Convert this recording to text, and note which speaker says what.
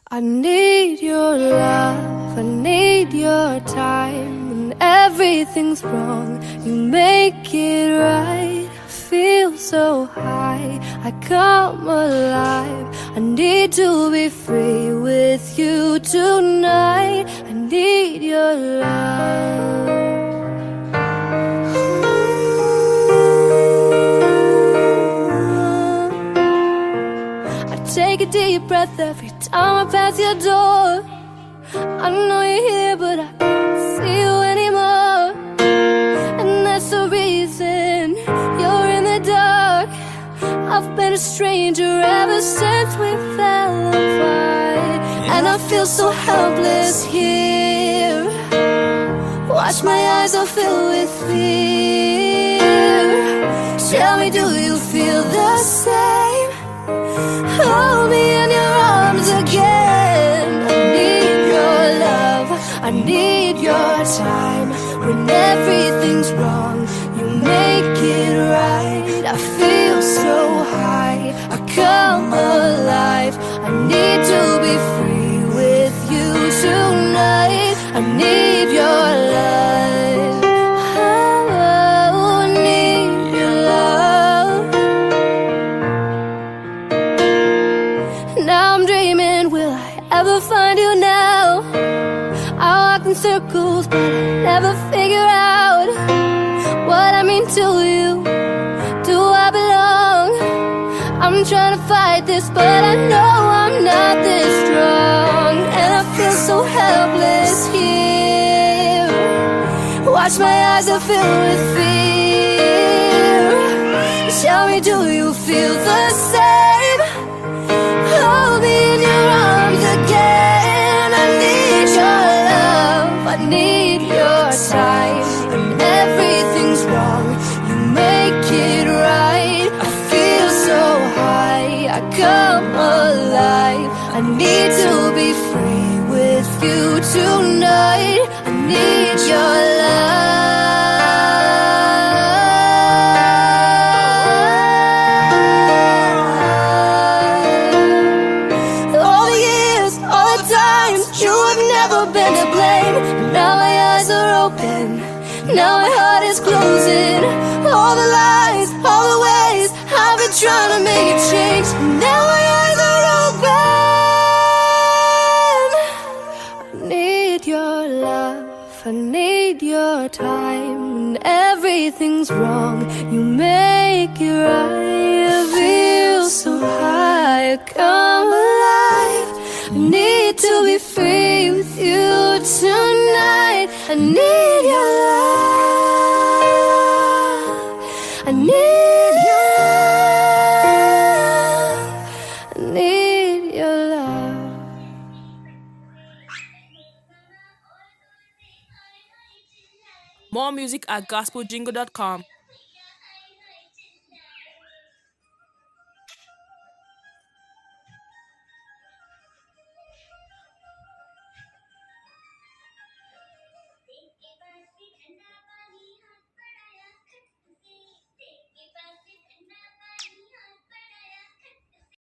Speaker 1: I need your love, I need your time. When everything's wrong, you make it right. I feel so high, I come alive. I need to be free with you tonight. I need your love. Take a deep breath every time I pass your door. I know you're here, but I can't see you anymore. And that's the reason you're in the dark. I've been a stranger ever since we fell apart. And I feel so helpless here. Watch my eyes are filled with fear. Tell me, do you feel the same? Hold me in your arms again. I need your love, I need your time. When everything's wrong, you make it right. I feel so high, I come alive. I need to be free with you tonight. I need your love. I need your love. Now I'm dreaming, will I ever find you now? I walk in circles, but I never figure out what I mean to you. Do I belong? I'm trying to fight this, but I know I'm not this strong. And I feel so helpless here. Watch my eyes are filled with fear. Tell me, do you feel the same? Hold me in your arms again. I need your love, I need your time. When everything's wrong, you make it right. I feel so high, I come alive. I need to be free with you tonight. I need your love. You have never been to blame. Now my eyes are open, now my heart is closing. All the lies, all the ways I've been trying to make it change. Now my eyes are open. I need your love, I need your time. When everything's wrong, you make it right. I feel so high, I come alive. I need to be free with you tonight. I need your love, I need your love, I need your love.
Speaker 2: More music at gospeljingle.com.